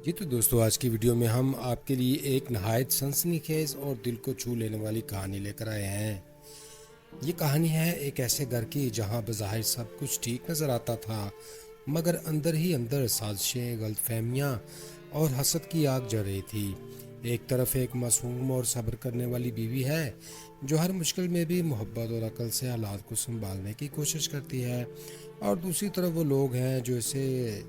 جی تو دوستو، آج کی ویڈیو میں ہم آپ کے لیے ایک نہایت سنسنی خیز اور دل کو چھو لینے والی کہانی لے کر آئے ہیں۔ یہ کہانی ہے ایک ایسے گھر کی جہاں بظاہر سب کچھ ٹھیک نظر آتا تھا، مگر اندر ہی اندر سازشیں، غلط فہمیاں اور حسد کی آگ جل رہی تھی۔ ایک طرف ایک معصوم اور صبر کرنے والی بیوی ہے جو ہر مشکل میں بھی محبت اور عقل سے حالات کو سنبھالنے کی کوشش کرتی ہے، اور دوسری طرف وہ لوگ ہیں جو اسے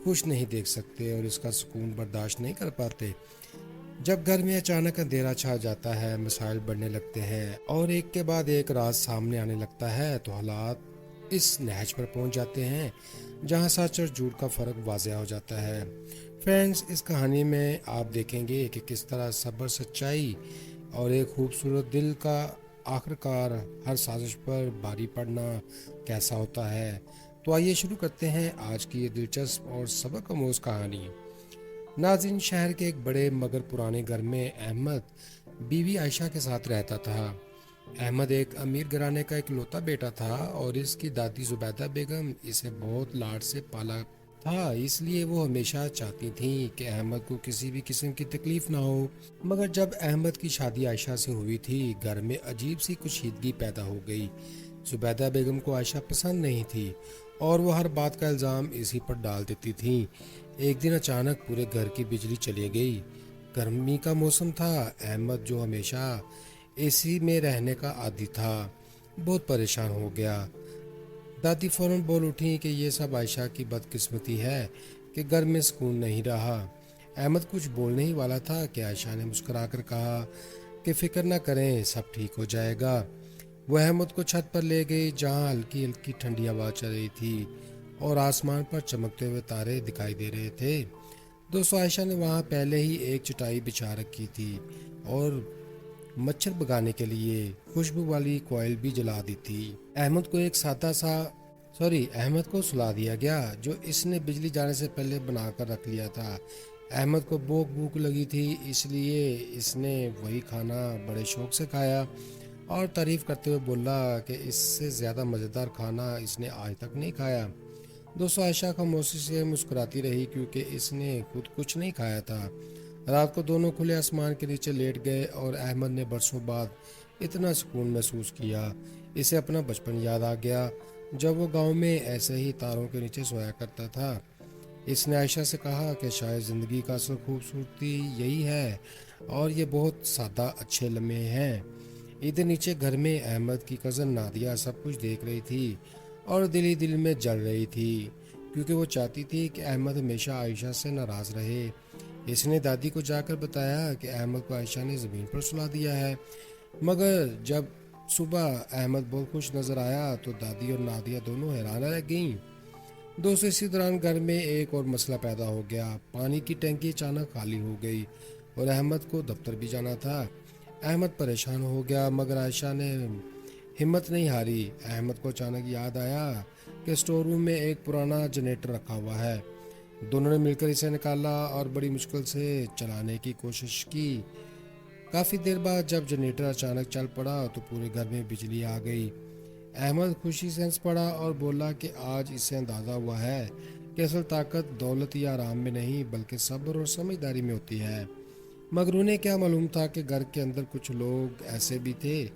خوش نہیں دیکھ سکتے اور اس کا سکون برداشت نہیں کر پاتے۔ جب گھر میں اچانک اندھیرا چھا جاتا ہے، مسائل بڑھنے لگتے ہیں اور ایک کے بعد ایک راز سامنے آنے لگتا ہے، تو حالات اس نہج پر پہنچ جاتے ہیں جہاں سچ اور جھوٹ کا فرق واضح ہو جاتا ہے۔ فرینڈز، اس کہانی میں آپ دیکھیں گے کہ کس طرح صبر، سچائی اور ایک خوبصورت دل کا آخرکار ہر سازش پر بھاری پڑنا کیسا ہوتا ہے۔ تو آئیے شروع کرتے ہیں آج کی یہ دلچسپ اور سبق آموز کہانی۔ ناظرین، شہر کے ایک بڑے مگر پرانے گھر میں احمد بیوی عائشہ کے ساتھ رہتا تھا۔ احمد ایک امیر گھرانے کا اکلوتا بیٹا تھا اور اس کی دادی زبیدہ بیگم اسے بہت لاڈ سے پالا تھا، اس لیے وہ ہمیشہ چاہتی تھیں کہ احمد کو کسی بھی قسم کی تکلیف نہ ہو۔ مگر جب احمد کی شادی عائشہ سے ہوئی تھی، گھر میں عجیب سی کشیدگی پیدا ہو گئی۔ زبیدہ بیگم کو عائشہ پسند نہیں تھی اور وہ ہر بات کا الزام اسی پر ڈال دیتی تھیں۔ ایک دن اچانک پورے گھر کی بجلی چلی گئی۔ گرمی کا موسم تھا۔ احمد، جو ہمیشہ اے سی میں رہنے کا عادی تھا، بہت پریشان ہو گیا۔ دادی فوراً بول اٹھی کہ یہ سب عائشہ کی بدقسمتی ہے کہ گھر میں سکون نہیں رہا۔ احمد کچھ بولنے ہی والا تھا کہ عائشہ نے مسکرا کر کہا کہ فکر نہ کریں، سب ٹھیک ہو جائے گا۔ وہ احمد کو چھت پر لے گئی جہاں ہلکی ہلکی ٹھنڈی ہوا چل رہی تھی اور آسمان پر چمکتے ہوئے تارے دکھائی دے رہے تھے۔ دوستو، عائشہ نے وہاں پہلے ہی ایک چٹائی بچھا رکھی تھی اور مچھر بھگانے کے لیے خوشبو والی کوئل بھی جلا دی تھی۔ احمد کو سلا دیا گیا جو اس نے بجلی جانے سے پہلے بنا کر رکھ لیا تھا۔ احمد کو بھوک لگی تھی، اس لیے اس نے وہی کھانا بڑے شوق سے کھایا اور تعریف کرتے ہوئے بولا کہ اس سے زیادہ مزیدار کھانا اس نے آج تک نہیں کھایا۔ دوستو، عائشہ خاموشی سے مسکراتی رہی کیونکہ اس نے خود کچھ نہیں کھایا تھا۔ رات کو دونوں کھلے آسمان کے نیچے لیٹ گئے اور احمد نے برسوں بعد اتنا سکون محسوس کیا۔ اسے اپنا بچپن یاد آ گیا جب وہ گاؤں میں ایسے ہی تاروں کے نیچے سویا کرتا تھا۔ اس نے عائشہ سے کہا کہ شاید زندگی کا اصل خوبصورتی یہی ہے اور یہ بہت سادہ اچھے لمحے ہیں۔ ادھر نیچے گھر میں احمد کی کزن نادیہ سب کچھ دیکھ رہی تھی اور دل ہی دل میں جل رہی تھی کیونکہ وہ چاہتی تھی کہ احمد ہمیشہ عائشہ سے ناراض رہے۔ اس نے دادی کو جا کر بتایا کہ احمد کو عائشہ نے زمین پر سلا دیا ہے، مگر جب صبح احمد بہت خوش نظر آیا تو دادی اور نادیہ دونوں حیران رہ گئیں۔ دوستو، اسی دوران گھر میں ایک اور مسئلہ پیدا ہو گیا۔ پانی کی ٹینکی اچانک خالی ہو گئی اور احمد کو دفتر بھی جانا تھا۔ احمد پریشان ہو گیا مگر عائشہ نے ہمت نہیں ہاری۔ احمد کو اچانک یاد آیا کہ اسٹور روم میں ایک پرانا جنریٹر رکھا ہوا ہے۔ دونوں نے مل کر اسے نکالا اور بڑی مشکل سے چلانے کی کوشش کی۔ کافی دیر بعد جب جنریٹر اچانک چل پڑا تو پورے گھر میں بجلی آ گئی۔ احمد خوشی سے ہنس پڑا اور بولا کہ آج اسے اندازہ ہوا ہے کہ اصل طاقت دولت یا آرام میں نہیں بلکہ صبر اور سمجھداری میں ہوتی ہے۔ مگر انہیں کیا معلوم تھا کہ گھر کے اندر کچھ لوگ ایسے بھی تھے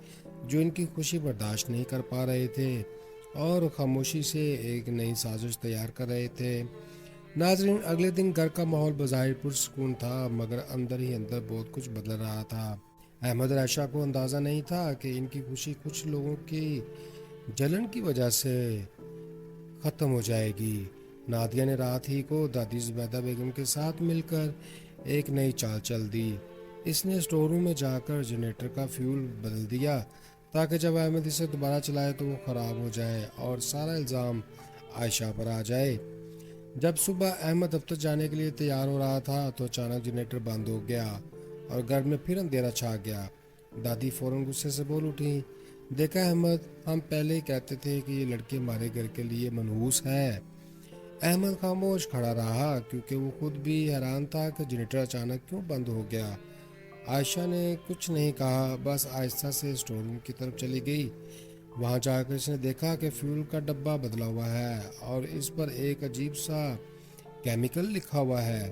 جو ان کی خوشی برداشت نہیں کر پا رہے تھے اور خاموشی سے ایک نئی سازش تیار کر رہے تھے۔ ناظرین، اگلے دن گھر کا ماحول بظاہر پرسکون تھا مگر اندر ہی اندر بہت کچھ بدل رہا تھا۔ احمد اور عائشہ کو اندازہ نہیں تھا کہ ان کی خوشی کچھ لوگوں کی جلن کی وجہ سے ختم ہو جائے گی۔ نادیہ نے رات ہی کو دادی زبیدہ بیگم کے ساتھ مل کر ایک نئی چال چل دی۔ اس نے اسٹور روم میں جا کر جنریٹر کا فیول بدل دیا تاکہ جب احمد اسے دوبارہ چلائے تو وہ خراب ہو جائے اور سارا الزام عائشہ پر آ جائے۔ جب صبح احمد دفتر جانے کے لیے تیار ہو رہا تھا تو اچانک جنریٹر بند ہو گیا اور گھر میں پھر اندھیرا چھا گیا۔ دادی فوراً غصے سے بول اٹھی، دیکھا احمد، ہم پہلے ہی کہتے تھے کہ یہ لڑکی ہمارے گھر کے لیے منحوس ہے۔ احمد خاموش کھڑا رہا کیونکہ وہ خود بھی حیران تھا کہ جنریٹر اچانک کیوں بند ہو گیا۔ عائشہ نے کچھ نہیں کہا، بس آہستہ سے اسٹور روم کی طرف چلی گئی۔ وہاں جا کر اس نے دیکھا کہ فیول کا ڈبہ بدلا ہوا ہے اور اس پر ایک عجیب سا کیمیکل لکھا ہوا ہے۔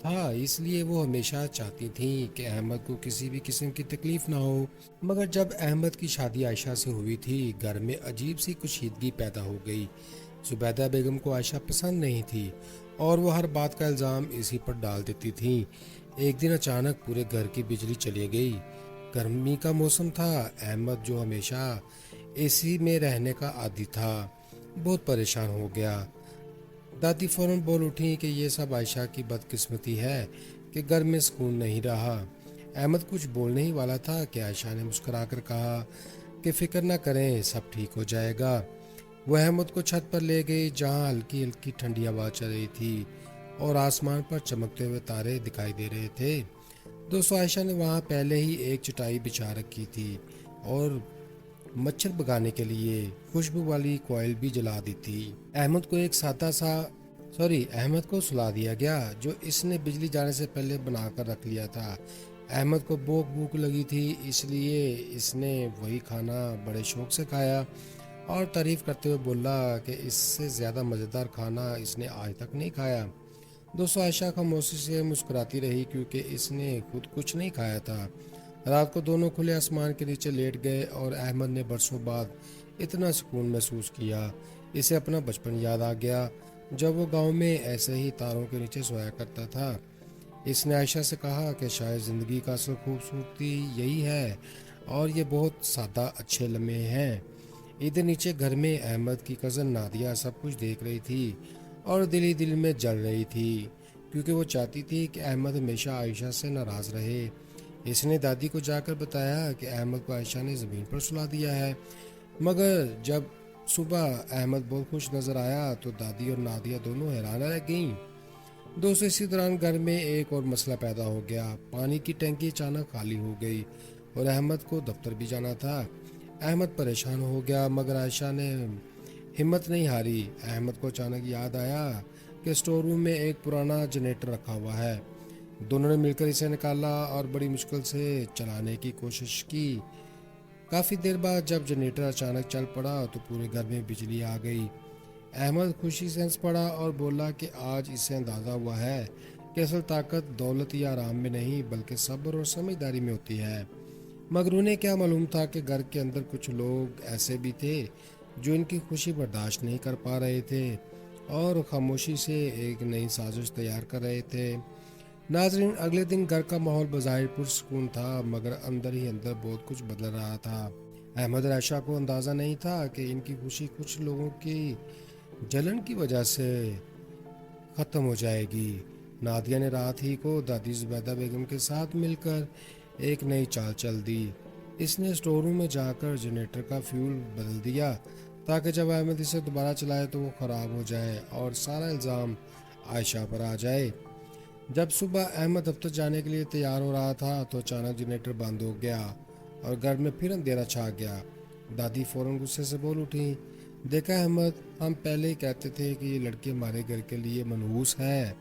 تھا، اس لیے وہ ہمیشہ چاہتی تھیں کہ احمد کو کسی بھی قسم کی تکلیف نہ ہو۔ مگر جب احمد کی شادی عائشہ سے ہوئی تھی، گھر میں عجیب سی کشیدگی پیدا ہو گئی۔ زبیدہ بیگم کو عائشہ پسند نہیں تھی اور وہ ہر بات کا الزام اسی پر ڈال دیتی تھیں۔ ایک دن اچانک پورے گھر کی بجلی چلی گئی۔ گرمی کا موسم تھا۔ احمد جو ہمیشہ اے سی میں رہنے کا عادی تھا، بہت پریشان ہو گیا۔ دادی فوراً بول اٹھی کہ یہ سب عائشہ کی بدقسمتی ہے کہ گھر میں سکون نہیں رہا۔ احمد کچھ بولنے ہی والا تھا کہ عائشہ نے مسکرا کر کہا کہ فکر نہ کریں، سب ٹھیک ہو جائے گا۔ وہ احمد کو چھت پر لے گئی جہاں ہلکی ہلکی ٹھنڈی ہوا چل رہی تھی اور آسمان پر چمکتے ہوئے تارے دکھائی دے رہے تھے۔ دوستو، عائشہ نے وہاں پہلے ہی ایک چٹائی بچھا رکھی تھی اور مچھر بھگانے کے لیے خوشبو والی کوئل بھی جلا دی تھی۔ احمد کو سلا دیا گیا جو اس نے بجلی جانے سے پہلے بنا کر رکھ لیا تھا۔ احمد کو بھوک لگی تھی، اس لیے اس نے وہی کھانا بڑے شوق سے کھایا اور تعریف کرتے ہوئے بولا کہ اس سے زیادہ مزیدار کھانا اس نے آج تک نہیں کھایا۔ دوستو، عائشہ خاموشی سے مسکراتی رہی کیونکہ اس نے خود کچھ نہیں کھایا تھا۔ رات کو دونوں کھلے آسمان کے نیچے لیٹ گئے اور احمد نے برسوں بعد اتنا سکون محسوس کیا۔ اسے اپنا بچپن یاد آ گیا جب وہ گاؤں میں ایسے ہی تاروں کے نیچے سویا کرتا تھا۔ اس نے عائشہ سے کہا کہ شاید زندگی کا اصل خوبصورتی یہی ہے اور یہ بہت سادہ اچھے لمحے ہیں۔ ادھر نیچے گھر میں احمد کی کزن نادیہ سب کچھ دیکھ رہی تھی اور دل ہی دل میں جل رہی تھی کیونکہ وہ چاہتی تھی کہ احمد ہمیشہ عائشہ سے ناراض رہے۔ اس نے دادی کو جا کر بتایا کہ احمد کو عائشہ نے زمین پر سلا دیا ہے۔ مگر جب صبح احمد بہت خوش نظر آیا تو دادی اور نادیہ دونوں حیران رہ گئیں۔ دوستو، اسی دوران گھر میں ایک اور مسئلہ پیدا ہو گیا۔ پانی کی ٹینکی اچانک خالی ہو گئی اور احمد کو دفتر بھی جانا تھا۔ احمد پریشان ہو گیا مگر عائشہ نے ہمت نہیں ہاری۔ احمد کو اچانک یاد آیا کہ اسٹور روم میں ایک پرانا جنریٹر رکھا ہوا ہے۔ دونوں نے مل کر اسے نکالا اور بڑی مشکل سے چلانے کی کوشش کی۔ کافی دیر بعد جب جنریٹر اچانک چل پڑا تو پورے گھر میں بجلی آ گئی۔ احمد خوشی سے ہنس پڑا اور بولا کہ آج اسے اندازہ ہوا ہے کہ اصل طاقت دولت یا آرام میں نہیں بلکہ صبر اور سمجھداری میں ہوتی ہے۔ مگر انہیں کیا معلوم تھا کہ گھر کے اندر کچھ لوگ ایسے بھی تھے جو ان کی خوشی برداشت نہیں کر پا رہے تھے اور خاموشی سے ایک نئی سازش تیار کر رہے تھے۔ ناظرین، اگلے دن گھر کا ماحول بظاہر پرسکون تھا مگر اندر ہی اندر بہت کچھ بدل رہا تھا۔ احمد اور عائشہ کو اندازہ نہیں تھا کہ ان کی خوشی کچھ لوگوں کی جلن کی وجہ سے ختم ہو جائے گی۔ نادیہ نے رات ہی کو دادی زبیدہ بیگم کے ساتھ مل کر ایک نئی چال چل دی۔ اس نے اسٹور روم میں جا کر جنریٹر کا فیول بدل دیا تاکہ جب احمد اسے دوبارہ چلائے تو وہ خراب ہو جائے اور سارا الزام عائشہ پر آ جائے۔ جب صبح احمد دفتر جانے کے لیے تیار ہو رہا تھا تو اچانک جنریٹر بند ہو گیا اور گھر میں پھر اندھیرا چھا گیا۔ دادی فوراً غصے سے بول اٹھی، دیکھا احمد، ہم پہلے ہی کہتے تھے کہ یہ لڑکی ہمارے گھر کے لیے منحوس ہے۔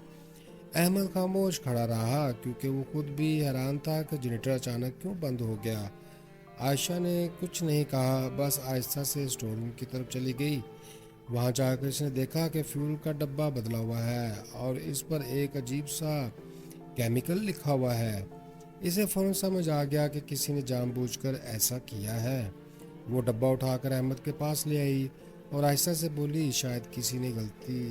احمد خاموش کھڑا رہا کیونکہ وہ خود بھی حیران تھا کہ جنریٹر اچانک کیوں بند ہو گیا۔ عائشہ نے کچھ نہیں کہا، بس آہستہ سے اسٹور روم کی طرف چلی گئی۔ وہاں جا کر اس نے دیکھا کہ فیول کا ڈبہ بدلا ہوا ہے اور اس پر ایک عجیب سا کیمیکل لکھا ہوا ہے۔ اسے فوراً سمجھ آ گیا کہ کسی نے جان بوجھ کر ایسا کیا ہے۔ وہ ڈبہ اٹھا کر احمد کے پاس لے آئی اور آہستہ سے بولی، شاید کسی نے غلطی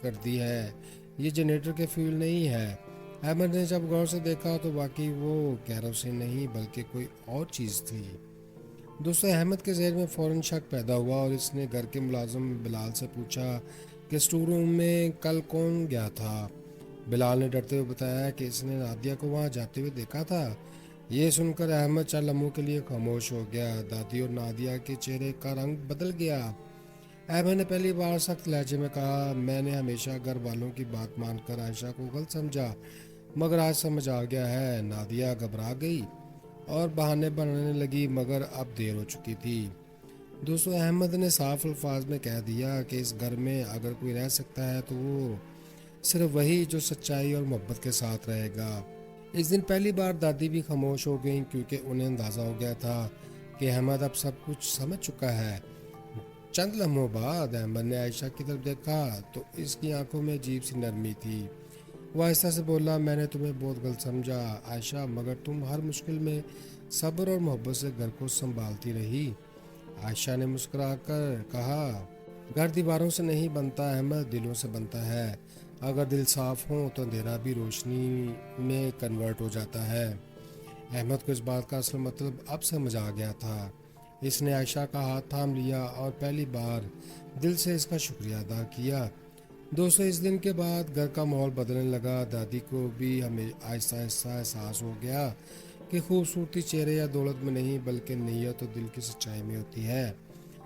کر دی ہے، یہ جنریٹر کے فیول نہیں ہے۔ احمد نے جب غور سے دیکھا تو واقعی وہ کیروسین نہیں بلکہ کوئی اور چیز تھی۔ دوستو، احمد کے ذہن میں فوراً شک پیدا ہوا اور اس نے گھر کے ملازم بلال سے پوچھا کہ اسٹور روم میں کل کون گیا تھا۔ بلال نے ڈرتے ہوئے بتایا کہ اس نے نادیہ کو وہاں جاتے ہوئے دیکھا تھا۔ یہ سن کر احمد چند لمحوں کے لیے خاموش ہو گیا۔ دادی اور نادیہ کے چہرے کا رنگ بدل گیا۔ احمد نے پہلی بار سخت لہجے میں کہا، میں نے ہمیشہ گھر والوں کی بات مان کر عائشہ کو غلط سمجھا مگر آج سمجھ آ گیا ہے۔ نادیہ گھبرا گئی اور بہانے بنانے لگی مگر اب دیر ہو چکی تھی۔ دوستو، احمد نے صاف الفاظ میں کہہ دیا کہ اس گھر میں اگر کوئی رہ سکتا ہے تو وہ صرف وہی جو سچائی اور محبت کے ساتھ رہے گا۔ اس دن پہلی بار دادی بھی خاموش ہو گئیں کیونکہ انہیں اندازہ ہو گیا تھا کہ احمد اب سب کچھ سمجھ چکا ہے۔ چند لمحوں بعد احمد نے عائشہ کی طرف دیکھا تو اس کی آنکھوں میں عجیب سی نرمی تھی۔ وہ آہستہ سے بولا، میں نے تمہیں بہت غلط سمجھا عائشہ، مگر تم ہر مشکل میں صبر اور محبت سے گھر کو سنبھالتی رہی۔ عائشہ نے مسکرا کر کہا، گھر دیواروں سے نہیں بنتا احمد، دلوں سے بنتا ہے۔ اگر دل صاف ہو تو اندھیرا بھی روشنی میں کنورٹ ہو جاتا ہے۔ احمد کو اس بات کا اصل مطلب اب سمجھ آ گیا تھا۔ اس نے عائشہ کا ہاتھ تھام لیا اور پہلی بار دل سے اس کا شکریہ ادا کیا۔ دوستو، اس دن کے بعد گھر کا ماحول بدلنے لگا۔ دادی کو بھی ہمیں آہستہ آہستہ احساس ہو گیا کہ خوبصورتی چہرے یا دولت میں نہیں بلکہ نیت اور دل کی سچائی میں ہوتی ہے۔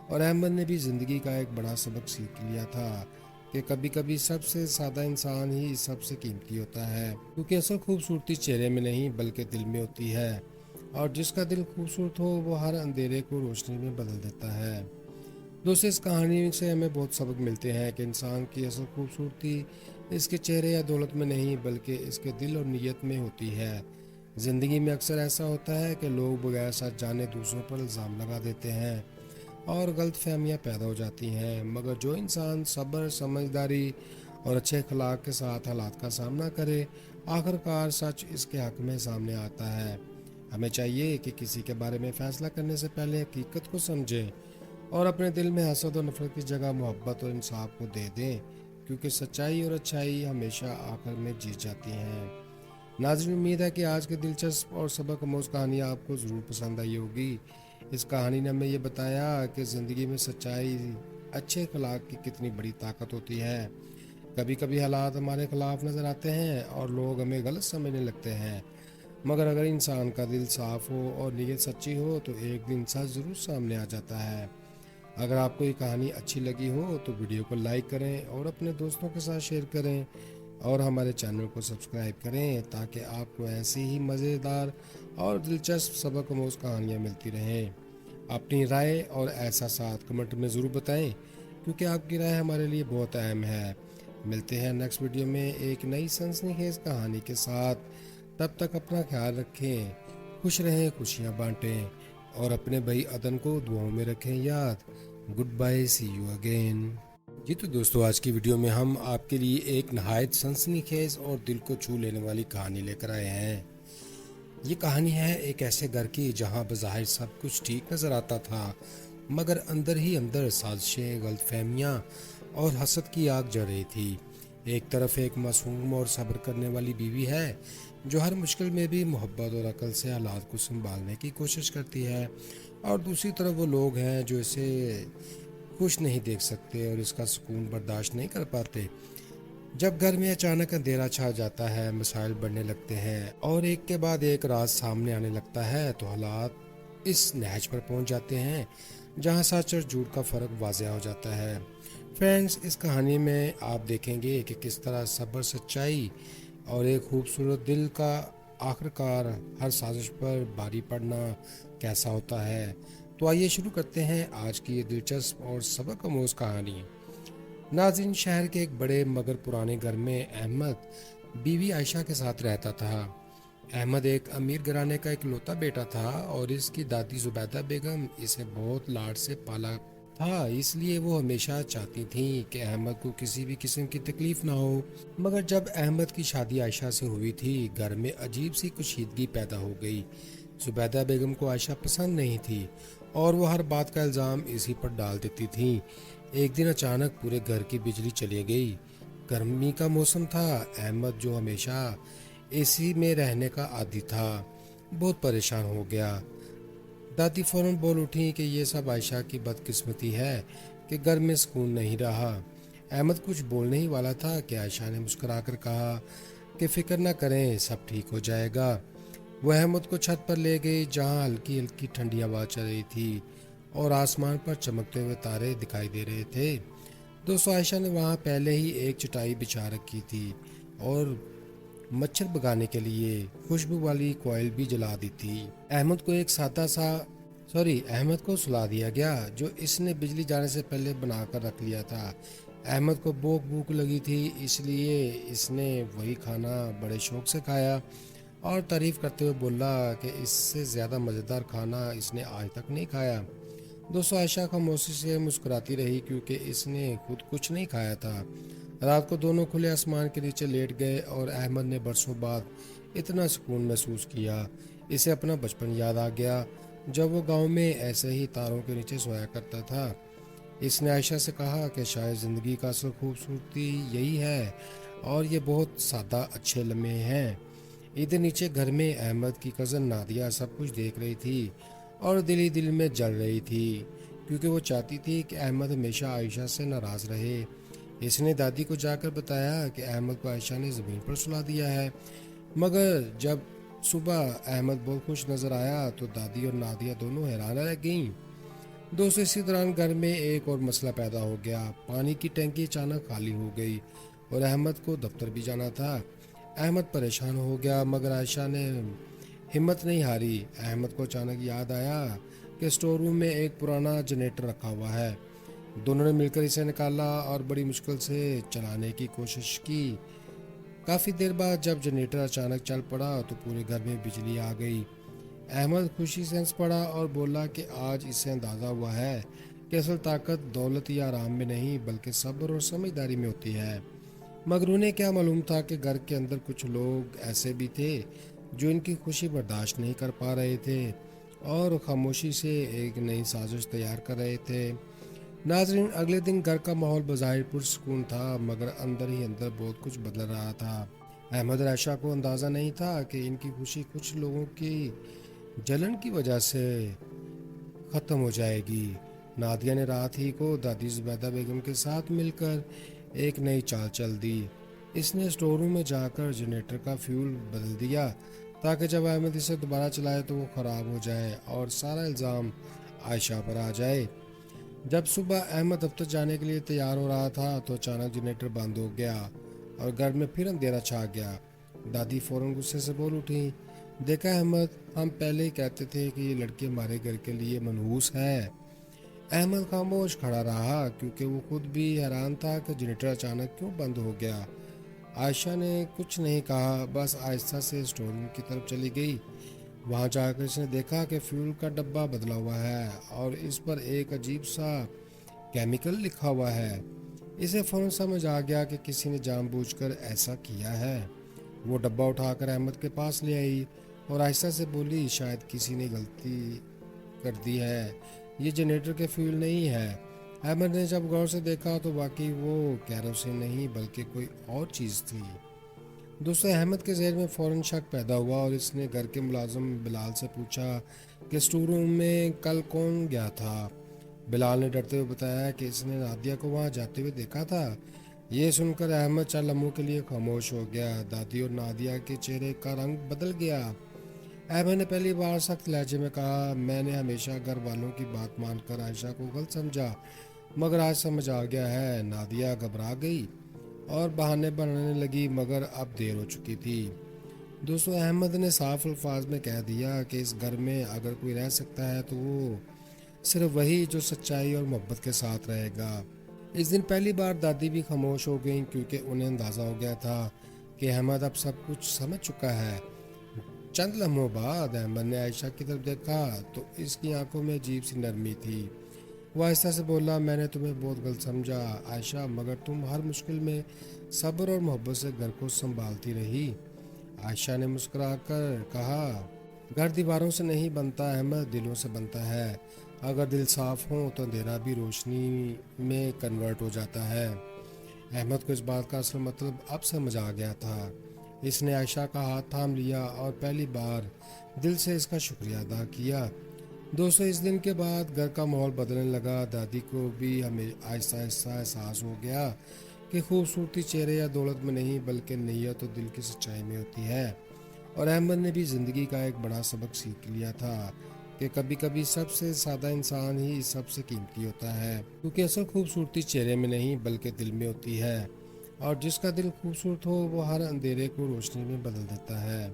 اور احمد نے بھی زندگی کا ایک بڑا سبق سیکھ لیا تھا کہ کبھی کبھی سب سے سادہ انسان ہی سب سے قیمتی ہوتا ہے، کیونکہ اصل خوبصورتی چہرے میں نہیں بلکہ دل میں ہوتی ہے، اور جس کا دل خوبصورت ہو وہ ہر اندھیرے کو روشنی میں بدل دیتا ہے۔ دوستو، اس کہانی سے ہمیں بہت سبق ملتے ہیں کہ انسان کی اصل خوبصورتی اس کے چہرے یا دولت میں نہیں بلکہ اس کے دل اور نیت میں ہوتی ہے۔ زندگی میں اکثر ایسا ہوتا ہے کہ لوگ بغیر سچ جانے دوسروں پر الزام لگا دیتے ہیں اور غلط فہمیاں پیدا ہو جاتی ہیں، مگر جو انسان صبر، سمجھداری اور اچھے اخلاق کے ساتھ حالات کا سامنا کرے، آخر کار سچ اس کے حق میں سامنے آتا ہے۔ ہمیں چاہیے کہ کسی کے بارے میں فیصلہ کرنے سے پہلے حقیقت کو سمجھیں اور اپنے دل میں حسد اور نفرت کی جگہ محبت اور انصاف کو دے دیں، کیونکہ سچائی اور اچھائی ہمیشہ آخر میں جیت جاتی ہیں۔ ناظرین، امید ہے کہ آج کی دلچسپ اور سبق آموز کہانی آپ کو ضرور پسند آئی ہوگی۔ اس کہانی نے ہمیں یہ بتایا کہ زندگی میں سچائی، اچھے اخلاق کی کتنی بڑی طاقت ہوتی ہے۔ کبھی کبھی حالات ہمارے خلاف نظر آتے ہیں اور لوگ ہمیں غلط سمجھنے لگتے ہیں، مگر اگر انسان کا دل صاف ہو اور نیت سچی ہو تو ایک دن سچ ضرور سامنے آ جاتا ہے۔ اگر آپ کو یہ کہانی اچھی لگی ہو تو ویڈیو کو لائک کریں اور اپنے دوستوں کے ساتھ شیئر کریں، اور ہمارے چینل کو سبسکرائب کریں تاکہ آپ کو ایسی ہی مزیدار اور دلچسپ سبق آموز کہانیاں ملتی رہیں۔ اپنی رائے اور احساسات کمنٹ میں ضرور بتائیں، کیونکہ آپ کی رائے ہمارے لیے بہت اہم ہے۔ ملتے ہیں نیکسٹ ویڈیو میں ایک نئی سنسنی خیز کہانی کے ساتھ۔ تب تک اپنا خیال رکھیں، خوش رہیں، خوشیاں بانٹیں اور اپنے بھائی عدن کو دعاؤں میں رکھیں یاد۔ Good bye, see you again. جی تو دوستو، آج کی ویڈیو میں ہم آپ کے لیے ایک نہایت سنسنی خیز اور دل کو چھو لینے والی کہانی لے کر آئے ہیں۔ یہ کہانی ہے ایک ایسے گھر کی جہاں بظاہر سب کچھ ٹھیک نظر آتا تھا، مگر اندر ہی اندر سازشیں، غلط فہمیاں اور حسد کی آگ جل رہی تھی۔ ایک طرف ایک معصوم اور صبر کرنے والی بیوی ہے جو ہر مشکل میں بھی محبت اور عقل سے حالات کو سنبھالنے کی کوشش کرتی ہے، اور دوسری طرف وہ لوگ ہیں جو اسے خوش نہیں دیکھ سکتے اور اس کا سکون برداشت نہیں کر پاتے۔ جب گھر میں اچانک اندھیرا چھا جاتا ہے، مسائل بڑھنے لگتے ہیں اور ایک کے بعد ایک راز سامنے آنے لگتا ہے، تو حالات اس نہج پر پہنچ جاتے ہیں جہاں سچ اور جھوٹ کا فرق واضح ہو جاتا ہے۔ فرینڈز، اس کہانی میں آپ دیکھیں گے کہ کس طرح صبر، سچائی اور ایک خوبصورت دل کا آخر کار ہر سازش پر بھاری پڑنا کیسا ہوتا ہے۔ تو آئیے شروع کرتے ہیں آج کی یہ دلچسپ اور سبق آموز کہانی۔ ناظرین، شہر کے ایک بڑے مگر پرانے گھر میں احمد بیوی عائشہ کے ساتھ رہتا تھا۔ احمد ایک امیر گھرانے کا اکلوتا بیٹا تھا اور اس کی دادی زبیدہ بیگم اسے بہت لاڈ سے پالا تھا، اس لیے وہ ہمیشہ چاہتی تھیں کہ احمد کو کسی بھی قسم کی تکلیف نہ ہو۔ مگر جب احمد کی شادی عائشہ سے ہوئی تھی، گھر میں عجیب سی کشیدگی پیدا ہو گئی۔ زبیدہ بیگم کو عائشہ پسند نہیں تھی اور وہ ہر بات کا الزام اسی پر ڈال دیتی تھیں۔ ایک دن اچانک پورے گھر کی بجلی چلی گئی۔ گرمی کا موسم تھا۔ احمد، جو ہمیشہ اے سی میں رہنے کا عادی تھا، بہت پریشان ہو گیا۔ دادی فوراً بول اٹھیں کہ یہ سب عائشہ کی بدقسمتی ہے کہ گھر میں سکون نہیں رہا۔ احمد کچھ بولنے ہی والا تھا کہ عائشہ نے مسکرا کر کہا کہ فکر نہ کریں، سب ٹھیک ہو جائے گا۔ وہ احمد کو چھت پر لے گئی جہاں ہلکی ہلکی ٹھنڈی ہوا چل رہی تھی اور آسمان پر چمکتے ہوئے تارے دکھائی دے رہے تھے۔ دوستو، عائشہ نے وہاں پہلے ہی ایک چٹائی بچھا رکھی تھی اور مچھر بھگانے کے لیے خوشبو والی کوئل بھی جلا دی تھی۔ احمد کو سلا دیا گیا جو اس نے بجلی جانے سے پہلے بنا کر رکھ لیا تھا۔ احمد کو بھوک لگی تھی، اس لیے اس نے وہی کھانا بڑے شوق سے کھایا اور تعریف کرتے ہوئے بولا کہ اس سے زیادہ مزیدار کھانا اس نے آج تک نہیں کھایا۔ دوستو، عائشہ خاموشی سے مسکراتی رہی کیونکہ اس نے خود کچھ نہیں کھایا تھا۔ رات کو دونوں کھلے آسمان کے نیچے لیٹ گئے اور احمد نے برسوں بعد اتنا سکون محسوس کیا۔ اسے اپنا بچپن یاد آ گیا جب وہ گاؤں میں ایسے ہی تاروں کے نیچے سویا کرتا تھا۔ اس نے عائشہ سے کہا کہ شاید زندگی کا اصل خوبصورتی یہی ہے، اور یہ بہت سادہ اچھے لمحے ہیں۔ ادھر نیچے گھر میں احمد کی کزن نادیہ سب کچھ دیکھ رہی تھی اور دل ہی دل میں جل رہی تھی، کیونکہ وہ چاہتی تھی کہ احمد ہمیشہ عائشہ سے ناراض رہے۔ اس نے دادی کو جا کر بتایا کہ احمد کو عائشہ نے زمین پر سلا دیا ہے، مگر جب صبح احمد بہت خوش نظر آیا تو دادی اور نادیہ دونوں حیران رہ گئیں۔ دوستو، اسی دوران گھر میں ایک اور مسئلہ پیدا ہو گیا۔ پانی کی ٹینکی اچانک خالی ہو گئی اور احمد کو دفتر بھی جانا تھا۔ احمد پریشان ہو گیا، مگر عائشہ نے ہمت نہیں ہاری۔ احمد کو اچانک یاد آیا کہ اسٹور روم میں ایک پرانا جنریٹر رکھا ہوا ہے۔ دونوں نے مل کر اسے نکالا اور بڑی مشکل سے چلانے کی کوشش کی۔ کافی دیر بعد جب جنریٹر اچانک چل پڑا تو پورے گھر میں بجلی آ گئی۔ احمد خوشی سے ہنس پڑا اور بولا کہ آج اسے اندازہ ہوا ہے کہ اصل طاقت دولت یا آرام میں نہیں بلکہ صبر اور سمجھداری میں ہوتی ہے۔ مگر انہیں کیا معلوم تھا کہ گھر کے اندر کچھ لوگ ایسے بھی تھے جو ان کی خوشی برداشت نہیں کر پا رہے تھے اور خاموشی سے ایک نئی سازش تیار کر رہے تھے۔ ناظرین، اگلے دن گھر کا ماحول بظاہر پرسکون تھا، مگر اندر ہی اندر بہت کچھ بدل رہا تھا۔ احمد اور عائشہ کو اندازہ نہیں تھا کہ ان کی خوشی کچھ لوگوں کی جلن کی وجہ سے ختم ہو جائے گی۔ نادیہ نے رات ہی کو دادی زبیدہ بیگم کے ساتھ مل کر ایک نئی چال چل دی۔ اس نے اسٹور روم میں جا کر جنریٹر کا فیول بدل دیا تاکہ جب احمد اسے دوبارہ چلائے تو وہ خراب ہو جائے اور سارا الزام عائشہ پر آ جائے۔ جب صبح احمد دفتر جانے کے لیے تیار ہو رہا تھا تو اچانک جنریٹر بند ہو گیا اور گھر میں پھر اندھیرا چھا گیا۔ دادی فوراً غصے سے بول اٹھی، دیکھا احمد، ہم پہلے ہی کہتے تھے کہ یہ لڑکی ہمارے گھر کے لیے منحوس ہے۔ احمد خاموش کھڑا رہا کیونکہ وہ خود بھی حیران تھا کہ جنریٹر اچانک کیوں بند ہو گیا۔ عائشہ نے کچھ نہیں کہا، بس آہستہ سے اسٹور روم کی طرف چلی گئی۔ وہاں جا کر اس نے دیکھا کہ فیول کا ڈبہ بدلا ہوا ہے اور اس پر ایک عجیب سا کیمیکل لکھا ہوا ہے۔ اسے فوراً سمجھ آ گیا کہ کسی نے جان بوجھ کر ایسا کیا ہے۔ وہ ڈبہ اٹھا کر احمد کے پاس لے آئی اور آہستہ سے بولی، شاید کسی نے غلطی کر دی ہے، یہ جنریٹر کے فیول نہیں ہے۔ احمد نے جب غور سے دیکھا تو واقعی وہ کیروسین نہیں بلکہ کوئی اور چیز تھی۔ دوستو، احمد کے ذہن میں فوراً شک پیدا ہوا اور اس نے گھر کے ملازم بلال سے پوچھا کہ اسٹور روم میں کل کون گیا تھا۔ بلال نے ڈرتے ہوئے بتایا کہ اس نے نادیہ کو وہاں جاتے ہوئے دیکھا تھا۔ یہ سن کر احمد چند لمحوں کے لیے خاموش ہو گیا۔ دادی اور نادیہ کے چہرے کا رنگ بدل گیا۔ احمد نے پہلی بار سخت لہجے میں کہا، میں نے ہمیشہ گھر والوں کی بات مان کر عائشہ کو غلط سمجھا، مگر آج سمجھ آ گیا ہے۔ نادیہ گھبرا گئی اور بہانے بنانے لگی، مگر اب دیر ہو چکی تھی۔ دوستو، احمد نے صاف الفاظ میں کہہ دیا کہ اس گھر میں اگر کوئی رہ سکتا ہے تو وہ صرف وہی جو سچائی اور محبت کے ساتھ رہے گا۔ اس دن پہلی بار دادی بھی خاموش ہو گئیں کیونکہ انہیں اندازہ ہو گیا تھا کہ احمد اب سب کچھ سمجھ چکا ہے۔ چند لمحوں بعد احمد نے عائشہ کی طرف دیکھا تو اس کی آنکھوں میں عجیب سی نرمی تھی۔ وہ آہستہ سے بولا، میں نے تمہیں بہت غلط سمجھا عائشہ، مگر تم ہر مشکل میں صبر اور محبت سے گھر کو سنبھالتی رہی۔ عائشہ نے مسکرا کر کہا، گھر دیواروں سے نہیں بنتا احمد، دلوں سے بنتا ہے۔ اگر دل صاف ہوں تو اندھیرا بھی روشنی میں کنورٹ ہو جاتا ہے۔ احمد کو اس بات کا اصل مطلب اب سمجھ آ گیا تھا۔ اس نے عائشہ کا ہاتھ تھام لیا اور پہلی بار دل سے اس کا شکریہ ادا کیا۔ دوستو، اس دن کے بعد گھر کا ماحول بدلنے لگا۔ دادی کو بھی ہمیں آہستہ آہستہ احساس ہو گیا کہ خوبصورتی چہرے یا دولت میں نہیں بلکہ نیت اور دل کی سچائی میں ہوتی ہے۔ اور احمد نے بھی زندگی کا ایک بڑا سبق سیکھ لیا تھا کہ کبھی کبھی سب سے سادہ انسان ہی سب سے قیمتی ہوتا ہے، کیونکہ اصل خوبصورتی چہرے میں نہیں بلکہ دل میں ہوتی ہے، اور جس کا دل خوبصورت ہو وہ ہر اندھیرے کو روشنی میں بدل دیتا ہے۔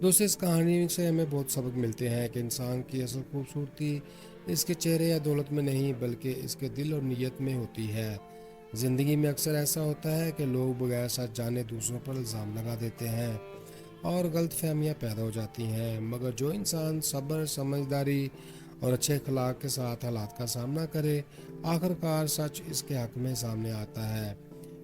دوستو، اس کہانی سے ہمیں بہت سبق ملتے ہیں کہ انسان کی اصل خوبصورتی اس کے چہرے یا دولت میں نہیں بلکہ اس کے دل اور نیت میں ہوتی ہے۔ زندگی میں اکثر ایسا ہوتا ہے کہ لوگ بغیر سچ جانے دوسروں پر الزام لگا دیتے ہیں اور غلط فہمیاں پیدا ہو جاتی ہیں، مگر جو انسان صبر، سمجھداری اور اچھے اخلاق کے ساتھ حالات کا سامنا کرے، آخر کار سچ اس کے حق میں سامنے آتا ہے۔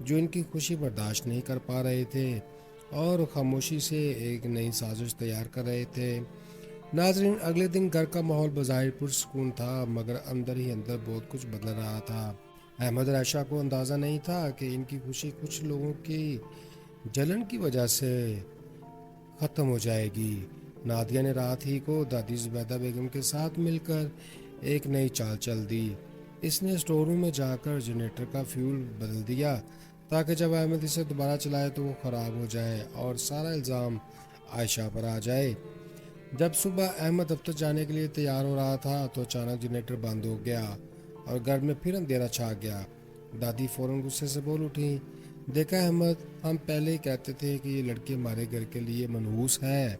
جو ان کی خوشی برداشت نہیں کر پا رہے تھے اور خاموشی سے ایک نئی سازش تیار کر رہے تھے۔ ناظرین، اگلے دن گھر کا ماحول بظاہر پرسکون تھا، مگر اندر ہی اندر بہت کچھ بدل رہا تھا۔ احمد اور عائشہ کو اندازہ نہیں تھا کہ ان کی خوشی کچھ لوگوں کی جلن کی وجہ سے ختم ہو جائے گی۔ نادیہ نے رات ہی کو دادی زبیدہ بیگم کے ساتھ مل کر ایک نئی چال چل دی۔ اس نے اسٹور روم میں جا کر جنریٹر کا فیول بدل دیا تاکہ جب احمد اسے دوبارہ چلائے تو وہ خراب ہو جائے اور سارا الزام عائشہ پر آ جائے۔ جب صبح احمد دفتر جانے کے لیے تیار ہو رہا تھا تو اچانک جنریٹر بند ہو گیا اور گھر میں پھر اندھیرا چھا گیا۔ دادی فوراً غصے سے بول اٹھی، دیکھا احمد، ہم پہلے ہی کہتے تھے کہ یہ لڑکی ہمارے گھر کے لیے منحوس ہے۔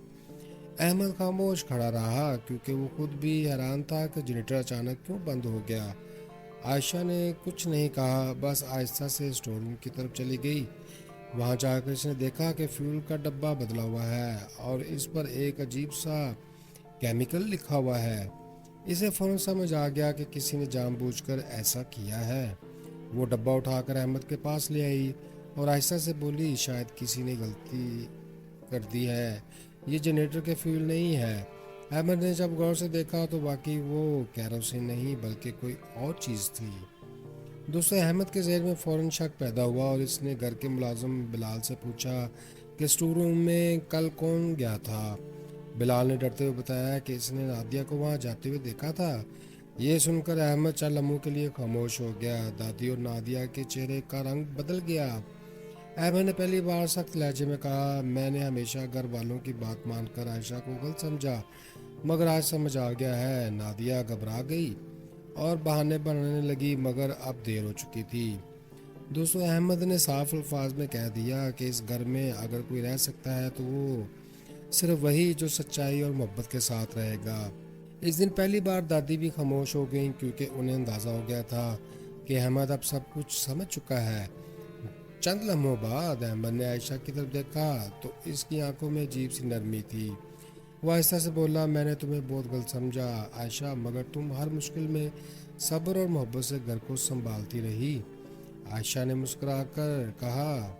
احمد خاموش کھڑا رہا کیونکہ وہ خود بھی حیران تھا کہ جنریٹر اچانک کیوں بند ہو گیا۔ عائشہ نے کچھ نہیں کہا، بس آہستہ سے اسٹور روم کی طرف چلی گئی۔ وہاں جا کر اس نے دیکھا کہ فیول کا ڈبہ بدلا ہوا ہے اور اس پر ایک عجیب سا کیمیکل لکھا ہوا ہے۔ اسے فوراً سمجھ آ گیا کہ کسی نے جان بوجھ کر ایسا کیا ہے۔ وہ ڈبہ اٹھا کر احمد کے پاس لے آئی اور آہستہ سے بولی، شاید کسی نے غلطی کر دی ہے، یہ جنریٹر کے فیول نہیں ہے۔ احمد نے جب غور سے دیکھا تو واقعی وہ کیروسین نہیں بلکہ کوئی اور چیز تھی۔ دوستو، احمد کے ذہن میں فوراً شک پیدا ہوا اور اس نے گھر کے ملازم بلال سے پوچھا کہ اسٹور روم میں کل کون گیا تھا۔ بلال نے ڈرتے ہوئے بتایا کہ اس نے نادیہ کو وہاں جاتے ہوئے دیکھا تھا۔ یہ سن کر احمد چند لمحوں کے لیے خاموش ہو گیا۔ دادی اور نادیہ کے چہرے کا رنگ بدل گیا۔ احمد نے پہلی بار سخت لہجے میں کہا، میں نے ہمیشہ گھر والوں کی بات مان کر عائشہ کو غلط سمجھا، مگر آج سمجھ آ گیا ہے۔ نادیہ گھبرا گئی اور بہانے بنانے لگی، مگر اب دیر ہو چکی تھی۔ دوستو، احمد نے صاف الفاظ میں کہہ دیا کہ اس گھر میں اگر کوئی رہ سکتا ہے تو وہ صرف وہی جو سچائی اور محبت کے ساتھ رہے گا۔ اس دن پہلی بار دادی بھی خاموش ہو گئیں کیونکہ انہیں اندازہ ہو گیا تھا کہ احمد اب سب کچھ سمجھ چکا ہے۔ چند لمحوں بعد احمد نے عائشہ کی طرف دیکھا تو اس کی آنکھوں میں عجیب سی نرمی تھی۔ وہ آہستہ سے بولا، میں نے تمہیں بہت غلط سمجھا عائشہ، مگر تم ہر مشکل میں صبر اور محبت سے گھر کو سنبھالتی رہی۔ عائشہ نے مسکرا کر کہا،